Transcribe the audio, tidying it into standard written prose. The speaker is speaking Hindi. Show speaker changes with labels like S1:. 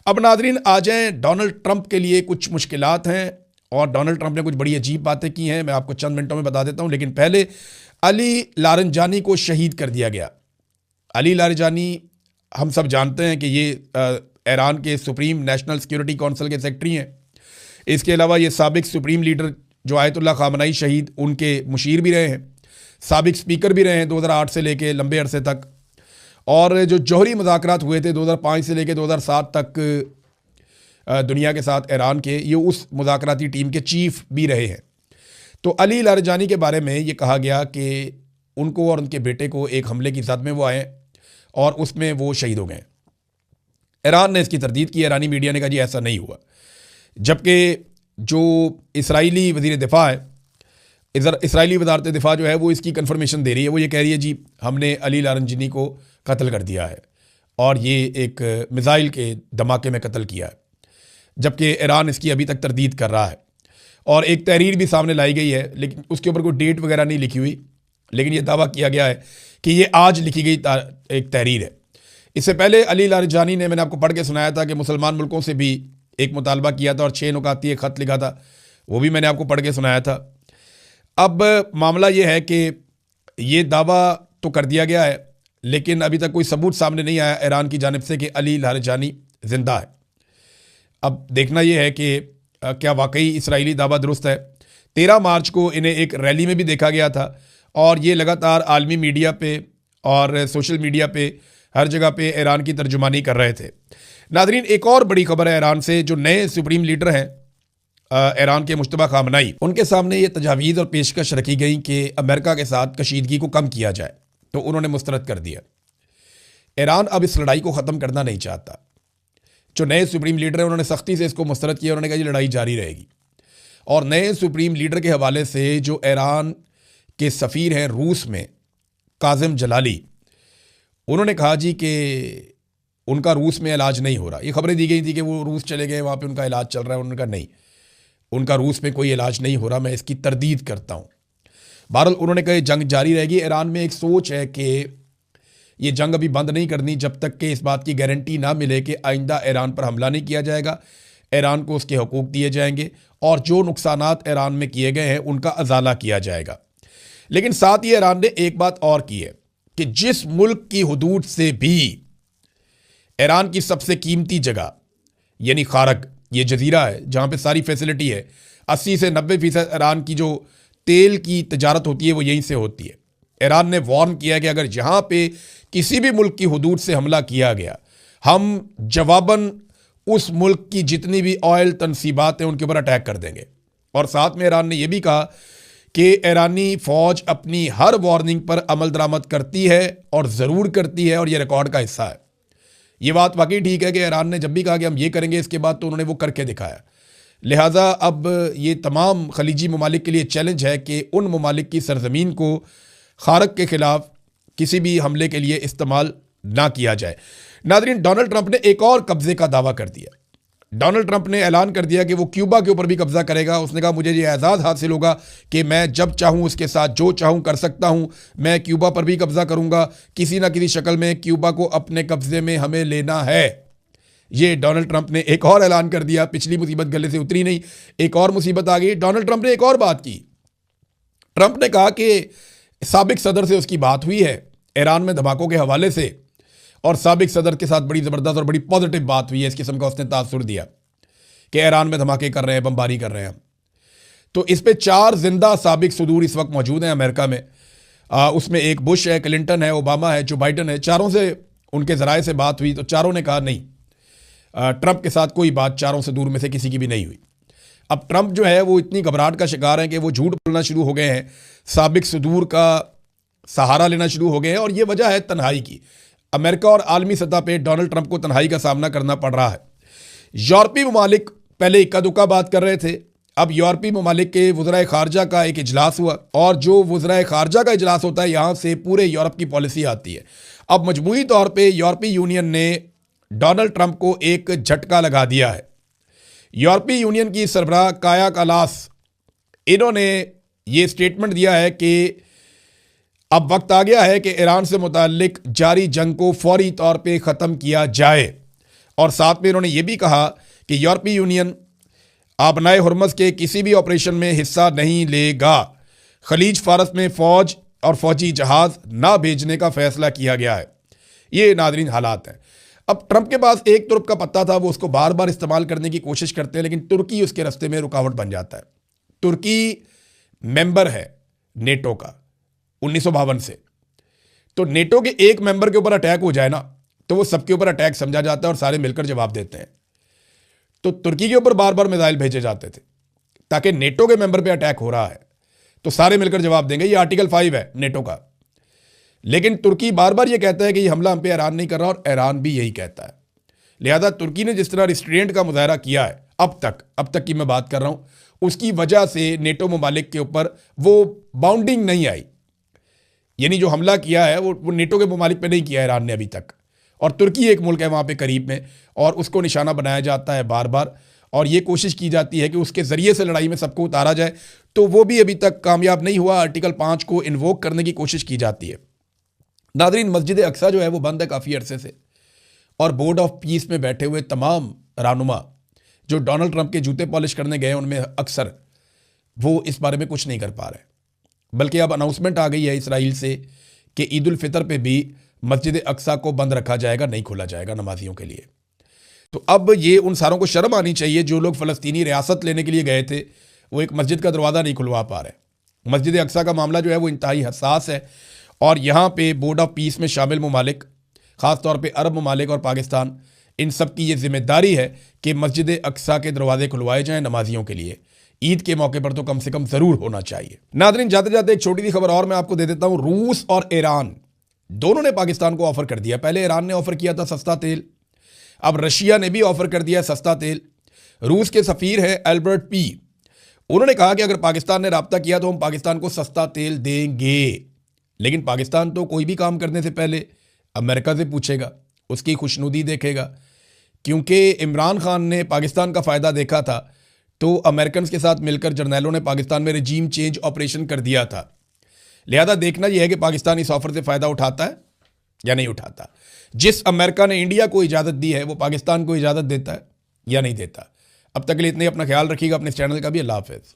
S1: अब नाजरीन आ जाएं, डोनाल्ड ट्रंप के लिए कुछ मुश्किलात हैं और डोनाल्ड ट्रंप ने कुछ बड़ी अजीब बातें की हैं। मैं आपको चंद मिनटों में बता देता हूं, लेकिन पहले अली लारंजानी को शहीद कर दिया गया। अली लारंजानी हम सब जानते हैं कि ये ईरान के सुप्रीम नेशनल सिक्योरिटी काउंसिल के सेक्रेटरी हैं। इसके अलावा ये साबिक सुप्रीम लीडर जो आयतुल्लाह खामनाई शहीद, उनके मुशीर भी रहे हैं, साबिक स्पीकर भी रहे हैं 2008 से लेके लंबे अरसे तक। और जो जौहरी मुज़ाकरात हुए थे 2005 से लेके 2007 तक दुनिया के साथ ईरान के, ये उस मुज़ाकराती टीम के चीफ भी रहे हैं। तो अली लारंजानी के बारे में ये कहा गया कि उनको और उनके बेटे को एक हमले की जद में वो आए और उसमें वो शहीद हो गए। ईरान ने इसकी तरदीद की। ईरानी मीडिया ने कहा जी ऐसा नहीं हुआ, जबकि जो इसराइली वज़ीर दिफा है, इसराइली वज़ारत दिफा जो है वो इसकी कन्फर्मेशन दे रही है। वो ये कह रही है जी हमने अली लारंजानी को कत्ल कर दिया है और ये एक मिसाइल के धमाके में कत्ल किया है, जबकि ईरान इसकी अभी तक तरदीद कर रहा है। और एक तहरीर भी सामने लाई गई है, लेकिन उसके ऊपर कोई डेट वगैरह नहीं लिखी हुई, लेकिन ये दावा किया गया है कि ये आज लिखी गई एक तहरीर है। इससे पहले अली लारंजानी ने, मैंने आपको पढ़ के सुनाया था कि मुसलमान मुल्कों से भी एक मुतालबा किया था और 6 नुकाती एक ख़त लिखा था, वो भी मैंने आपको पढ़ के सुनाया था। अब मामला ये है कि ये दावा तो कर दिया गया है, लेकिन अभी तक कोई सबूत सामने नहीं आया ईरान की जानिब से कि अली लारंजानी जिंदा है। अब देखना यह है कि क्या वाकई इसराइली दावा दुरुस्त है। 13 मार्च को इन्हें एक रैली में भी देखा गया था और ये लगातार आलमी मीडिया पे और सोशल मीडिया पे हर जगह पे ईरान की तर्जुमानी कर रहे थे। नाजरीन, एक और बड़ी खबर है ईरान से। जो नए सुप्रीम लीडर हैं ईरान के मुश्तबा खामनाई, उनके सामने ये तजावीज़ और पेशकश रखी गई कि अमेरिका के साथ कशीदगी को कम किया जाए, तो उन्होंने मुस्तरद कर दिया। ईरान अब इस लड़ाई को ख़त्म करना नहीं चाहता। जो नए सुप्रीम लीडर हैं उन्होंने सख्ती से इसको मुस्तरद किया। उन्होंने कहा ये लड़ाई जारी रहेगी। और नए सुप्रीम लीडर के हवाले से जो ईरान के सफ़ीर हैं रूस में, काजिम जलाली, उन्होंने कहा जी कि उनका रूस में इलाज नहीं हो रहा। ये खबरें दी गई थी कि वो रूस चले गए, वहाँ पे उनका इलाज चल रहा है। उन्होंने कहा नहीं, उनका रूस में कोई इलाज नहीं हो रहा, मैं इसकी तरदीद करता हूँ। बहरहाल उन्होंने कहा जंग जारी रहेगी। ईरान में एक सोच है कि ये जंग अभी बंद नहीं करनी जब तक कि इस बात की गारंटी ना मिले कि आइंदा ईरान पर हमला नहीं किया जाएगा, ईरान को उसके हकूक़ दिए जाएंगे और जो नुकसानात ईरान में किए गए हैं उनका अजाला किया जाएगा। लेकिन साथ ही ईरान ने एक बात और की है कि जिस मुल्क की हुदूद से भी ईरान की सबसे कीमती जगह यानी खारक, ये जजीरा है जहाँ पे सारी फैसिलिटी है, 80 से 90% ईरान की जो तेल की तजारत होती है वो यहीं से होती है। ईरान ने वार्न किया कि अगर यहाँ पे किसी भी मुल्क की हुदूद से हमला किया गया, हम जवाबन उस मुल्क की जितनी भी ऑयल तनसीबात हैं उनके ऊपर अटैक कर देंगे। और साथ में ईरान ने यह भी कहा कि ईरानी फ़ौज अपनी हर वार्निंग पर अमल दरामद करती है और ज़रूर करती है और यह रिकॉर्ड का हिस्सा है। ये बात वाकई ठीक है कि ईरान ने जब भी कहा कि हम ये करेंगे इसके बाद, तो उन्होंने वो करके दिखाया। लिहाजा अब ये तमाम खलीजी ममालिक के लिए चैलेंज है कि उन ममालिक की सरजमीन को खारक के ख़िलाफ़ किसी भी हमले के लिए इस्तेमाल ना किया जाए। नाज़रीन, डोनाल्ड ट्रंप ने एक और कब्ज़े का दावा कर दिया। डोनाल्ड ट्रंप ने ऐलान कर दिया कि वो क्यूबा के ऊपर भी कब्ज़ा करेगा। उसने कहा मुझे ये एजाज़ हासिल होगा कि मैं जब चाहूँ उसके साथ जो चाहूँ कर सकता हूँ, मैं क्यूबा पर भी कब्ज़ा करूँगा, किसी ना किसी शक्ल में क्यूबा को अपने कब्ज़े में हमें लेना है। ये डोनाल्ड ट्रंप ने एक और ऐलान कर दिया। पिछली मुसीबत गले से उतरी नहीं, एक और मुसीबत आ गई। डोनाल्ड ट्रंप ने एक और बात की। ट्रंप ने कहा कि साबिक सदर से उसकी बात हुई है ईरान में धमाकों के हवाले से, और साबिक सदर के साथ बड़ी ज़बरदस्त और बड़ी पॉजिटिव बात हुई है। इस किस्म का उसने तासुर दिया कि ईरान में धमाके कर रहे हैं, बमबारी कर रहे हैं। तो इस पे 4 जिंदा साबिक सदूर इस वक्त मौजूद हैं अमेरिका में। उसमें एक बुश है, क्लिंटन है, ओबामा है, जो बाइडन है। चारों से उनके ज़राए से बात हुई तो चारों ने कहा नहीं, ट्रंप के साथ कोई बात चारों से दूर में से किसी की भी नहीं हुई। अब ट्रंप जो है वो इतनी घबराहट का शिकार है कि वो झूठ बोलना शुरू हो गए हैं, साबिक सदूर का सहारा लेना शुरू हो गए हैं। और ये वजह है तन्हाई की। अमेरिका और आलमी सतह पे डोनाल्ड ट्रंप को तन्हाई का सामना करना पड़ रहा है। यूरोपीय ममालिक पहले इक्का दुक्का बात कर रहे थे, अब यूरोपीय ममालिक के वज़राए ख़ारजा का एक इजलास हुआ, और जो वज़राए ख़ारजा का इजलास होता है यहाँ से पूरे यूरोप की पॉलिसी आती है। अब मजमूई तौर पर यूरोपीय यूनियन ने डोनाल्ड ट्रंप को एक झटका लगा दिया है। यूरोपीय यूनियन की सरबराह काया कालास, इन्होंने ये स्टेटमेंट दिया है कि अब वक्त आ गया है कि ईरान से मुताल्लिक जारी जंग को फौरी तौर पे ख़त्म किया जाए और साथ में इन्होंने ये भी कहा कि यूरोपीय यूनियन आबनाए हुर्मस के किसी भी ऑपरेशन में हिस्सा नहीं लेगा। खलीज फारस में फौज और फौजी जहाज ना भेजने का फैसला किया गया है। ये नाज़रीन हालात हैं। अब ट्रंप के पास एक तुर्क का पत्ता था, वो उसको बार बार इस्तेमाल करने की कोशिश करते हैं, लेकिन तुर्की उसके रास्ते में रुकावट बन जाता है। तुर्की मेंबर है नेटो का 1952 से, तो नेटो के एक मेंबर के ऊपर अटैक हो जाए ना तो वो सबके ऊपर अटैक समझा जाता है और सारे मिलकर जवाब देते हैं। तो तुर्की के ऊपर बार बार मिसाइल भेजे जाते थे ताकि नेटो के मेंबर पे अटैक हो रहा है तो सारे मिलकर जवाब देंगे। ये आर्टिकल 5 है नेटो का। लेकिन तुर्की बार बार ये कहता है कि ये हमला हम पे ईरान नहीं कर रहा, और ईरान भी यही कहता है। लिहाजा तुर्की ने जिस तरह रिस्ट्रेंट का मुजाहरा किया है अब तक की मैं बात कर रहा हूं, उसकी वजह से नेटो ममालिक के ऊपर वो बाउंडिंग नहीं आई। यानी जो हमला किया है वो नेटो के ममालिक पे नहीं किया ईरान ने अभी तक, और तुर्की एक मुल्क है वहाँ पे करीब में, और उसको निशाना बनाया जाता है बार बार, और ये कोशिश की जाती है कि उसके ज़रिए से लड़ाई में सबको उतारा जाए, तो वो भी अभी तक कामयाब नहीं हुआ। आर्टिकल 5 को इन्वोक करने की कोशिश की जाती है। नाज़रीन, मस्जिद अक्सा जो है वो बंद है काफ़ी अरसे से, और बोर्ड ऑफ पीस में बैठे हुए तमाम रहनुमा जो डोनाल्ड ट्रंप के जूते पॉलिश करने गए उनमें अक्सर वो इस बारे में कुछ नहीं कर पा रहे। बल्कि अब अनाउंसमेंट आ गई है इसराइल से कि ईद उल फितर पे भी मस्जिद अक्सा को बंद रखा जाएगा, नहीं खोला जाएगा नमाजियों के लिए। तो अब ये उन सारों को शर्म आनी चाहिए जो लोग फ़लस्तीनी रियासत लेने के लिए गए थे, वो एक मस्जिद का दरवाज़ा नहीं खुलवा पा रहे। मस्जिद अक्सा का मामला जो है वो इंतहाई हसास है, और यहाँ पे बोर्ड ऑफ पीस में शामिल ममालिक, ख़ास तौर पे अरब ममालिक और पाकिस्तान, इन सब की ये जिम्मेदारी है कि मस्जिद अक्सा के दरवाजे खुलवाए जाएँ नमाजियों के लिए। ईद के मौके पर तो कम से कम ज़रूर होना चाहिए। नाज़रीन, जाते जाते एक छोटी सी खबर और मैं आपको दे देता हूँ। रूस और ईरान दोनों ने पाकिस्तान को ऑफ़र कर दिया। पहले ईरान ने ऑफ़र किया था सस्ता तेल, अब रशिया ने भी ऑफ़र कर दिया है सस्ता तेल। रूस के सफ़ीर हैं एल्बर्ट पी, उन्होंने कहा कि अगर पाकिस्तान ने राब्ता किया तो हम पाकिस्तान को सस्ता तेल देंगे, लेकिन पाकिस्तान तो कोई भी काम करने से पहले अमेरिका से पूछेगा, उसकी खुशनुदी देखेगा। क्योंकि इमरान खान ने पाकिस्तान का फ़ायदा देखा था तो अमेरिकन के साथ मिलकर जर्नैलों ने पाकिस्तान में रजीम चेंज ऑपरेशन कर दिया था। लिहाजा देखना यह है कि पाकिस्तान इस ऑफ़र से फ़ायदा उठाता है या नहीं उठाता। जिस अमेरिका ने इंडिया को इजाज़त दी है वो पाकिस्तान को इजाज़त देता है या नहीं देता। अब तक के लिए इतने, अपना ख्याल रखिएगा, अपने चैनल का भी। अल्लाह हाफ़िज़।